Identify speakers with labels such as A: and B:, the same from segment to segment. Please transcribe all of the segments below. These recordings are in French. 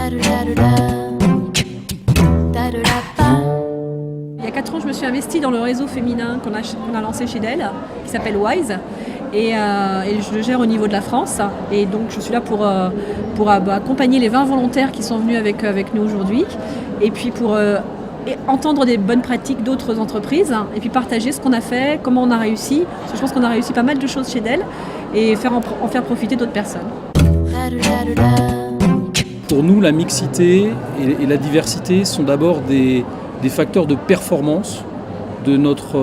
A: Il y a 4 ans, je me suis investie dans le réseau féminin qu'on a lancé chez Dell, qui s'appelle WISE. Et je le gère au niveau de la France. Et donc, je suis là pour accompagner les 20 volontaires qui sont venus avec nous aujourd'hui. Et puis pour entendre des bonnes pratiques d'autres entreprises. Et puis partager ce qu'on a fait, comment on a réussi. Parce que je pense qu'on a réussi pas mal de choses chez Dell. Et en faire profiter d'autres personnes.
B: Pour nous, la mixité et la diversité sont d'abord des facteurs de performance de notre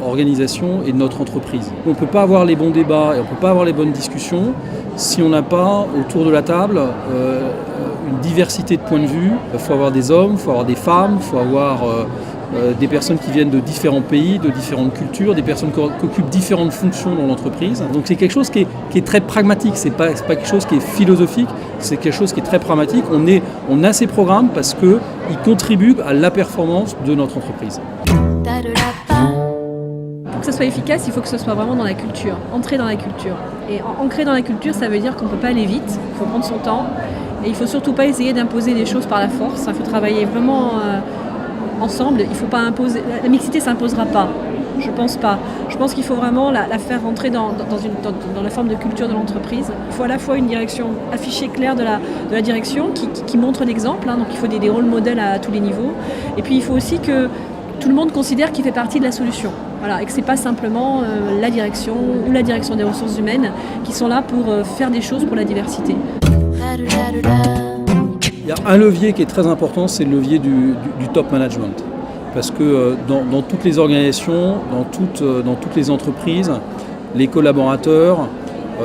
B: organisation et de notre entreprise. On ne peut pas avoir les bons débats et on ne peut pas avoir les bonnes discussions si on n'a pas autour de la table une diversité de points de vue. Il faut avoir des hommes, il faut avoir des femmes, il faut avoir des personnes qui viennent de différents pays, de différentes cultures, des personnes qui occupent différentes fonctions dans l'entreprise. Donc c'est quelque chose qui est très pragmatique, c'est pas quelque chose qui est philosophique, c'est quelque chose qui est très pragmatique. On a ces programmes parce qu'ils contribuent à la performance de notre entreprise.
A: Pour que ce soit efficace, il faut que ce soit vraiment dans la culture, entrer dans la culture. Et ancrer dans la culture, ça veut dire qu'on ne peut pas aller vite, il faut prendre son temps. Et il ne faut surtout pas essayer d'imposer des choses par la force, il faut travailler vraiment ensemble. Il faut pas imposer. La mixité ne s'imposera pas, je pense pas. Je pense qu'il faut vraiment la faire rentrer dans la forme de culture de l'entreprise. Il faut à la fois une direction affichée claire de la direction qui montre l'exemple, donc il faut des rôles modèles à tous les niveaux. Et puis il faut aussi que tout le monde considère qu'il fait partie de la solution. Voilà, et que ce n'est pas simplement la direction ou la direction des ressources humaines qui sont là pour faire des choses pour la diversité.
B: Il y a un levier qui est très important, c'est le levier du top management. Parce que dans toutes les organisations, dans toutes les entreprises, les collaborateurs,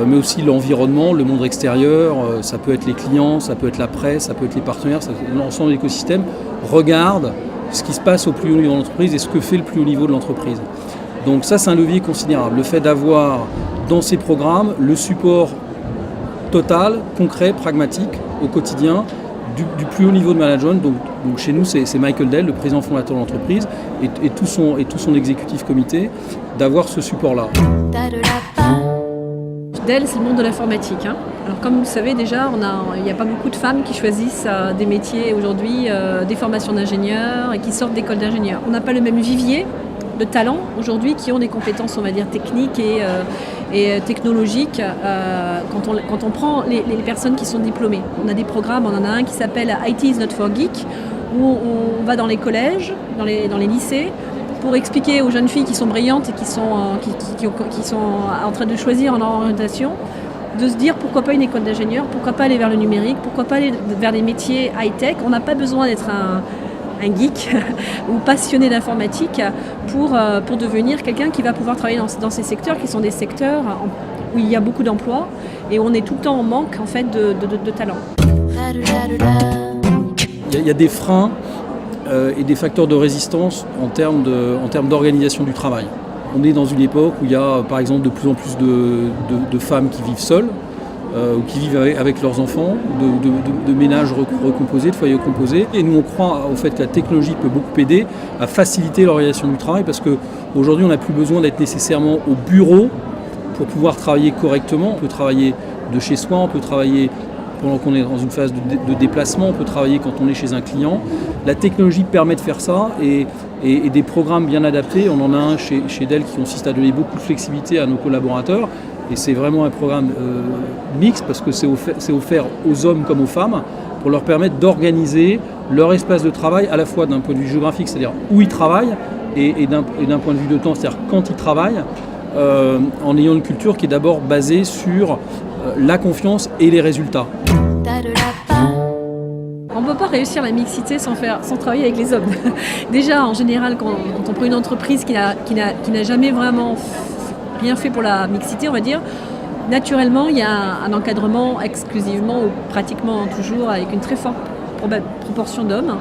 B: mais aussi l'environnement, le monde extérieur, ça peut être les clients, ça peut être la presse, ça peut être les partenaires, l'ensemble de l'écosystème, regardent ce qui se passe au plus haut niveau de l'entreprise et ce que fait le plus haut niveau de l'entreprise. Donc ça, c'est un levier considérable. Le fait d'avoir dans ces programmes le support total, concret, pragmatique, au quotidien, du plus haut niveau de management. Donc chez nous, c'est Michael Dell, le président fondateur de l'entreprise, et tout son exécutif comité, d'avoir ce support-là.
A: Dell, c'est le monde de l'informatique. Alors comme vous le savez déjà, il n'y a pas beaucoup de femmes qui choisissent des métiers aujourd'hui, des formations d'ingénieurs et qui sortent d'écoles d'ingénieurs. On n'a pas le même vivier de talents aujourd'hui qui ont des compétences, on va dire, techniques et technologiques quand on prend les personnes qui sont diplômées. On a des programmes, on en a un qui s'appelle IT is not for geek, où on va dans les collèges, dans les lycées, pour expliquer aux jeunes filles qui sont brillantes et qui sont en train de choisir en orientation, de se dire pourquoi pas une école d'ingénieur, pourquoi pas aller vers le numérique, pourquoi pas aller vers des métiers high-tech. On n'a pas besoin d'être un geek ou passionné d'informatique pour devenir quelqu'un qui va pouvoir travailler dans ces secteurs qui sont des secteurs où il y a beaucoup d'emplois et où on est tout le temps en manque en fait, de talent.
B: Il y a des freins et des facteurs de résistance en termes d'organisation du travail. On est dans une époque où il y a par exemple de plus en plus de femmes qui vivent seules ou qui vivent avec leurs enfants, de ménages recomposés, de foyers recomposés. Et nous on croit au fait que la technologie peut beaucoup aider à faciliter l'organisation du travail parce qu'aujourd'hui on n'a plus besoin d'être nécessairement au bureau pour pouvoir travailler correctement. On peut travailler de chez soi, on peut travailler pendant qu'on est dans une phase de déplacement, on peut travailler quand on est chez un client. La technologie permet de faire ça et des programmes bien adaptés. On en a un chez Dell qui consiste à donner beaucoup de flexibilité à nos collaborateurs. Et c'est vraiment un programme mixte parce que c'est offert aux hommes comme aux femmes pour leur permettre d'organiser leur espace de travail à la fois d'un point de vue géographique, c'est-à-dire où ils travaillent, et d'un point de vue de temps, c'est-à-dire quand ils travaillent, en ayant une culture qui est d'abord basée sur la confiance et les résultats.
A: On ne peut pas réussir la mixité sans travailler avec les hommes. Déjà, en général, quand on prend une entreprise qui n'a jamais vraiment rien fait pour la mixité, on va dire, naturellement, il y a un encadrement exclusivement ou pratiquement toujours avec une très forte proportion d'hommes.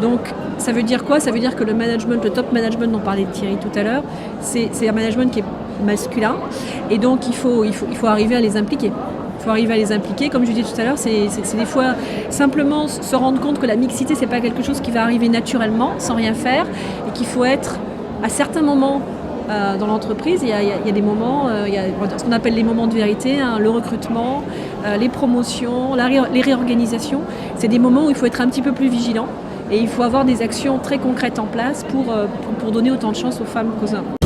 A: Donc, ça veut dire quoi ? Ça veut dire que le management, le top management dont parlait Thierry tout à l'heure, c'est un management qui est masculin. Et donc, il faut arriver à les impliquer. Il faut arriver à les impliquer. Comme je disais tout à l'heure, c'est des fois simplement se rendre compte que la mixité, c'est pas quelque chose qui va arriver naturellement, sans rien faire, et qu'il faut être à certains moments dans l'entreprise, il y a des moments, il y a ce qu'on appelle les moments de vérité, hein, le recrutement, les promotions, les réorganisations. C'est des moments où il faut être un petit peu plus vigilant et il faut avoir des actions très concrètes en place pour donner autant de chance aux femmes qu'aux hommes.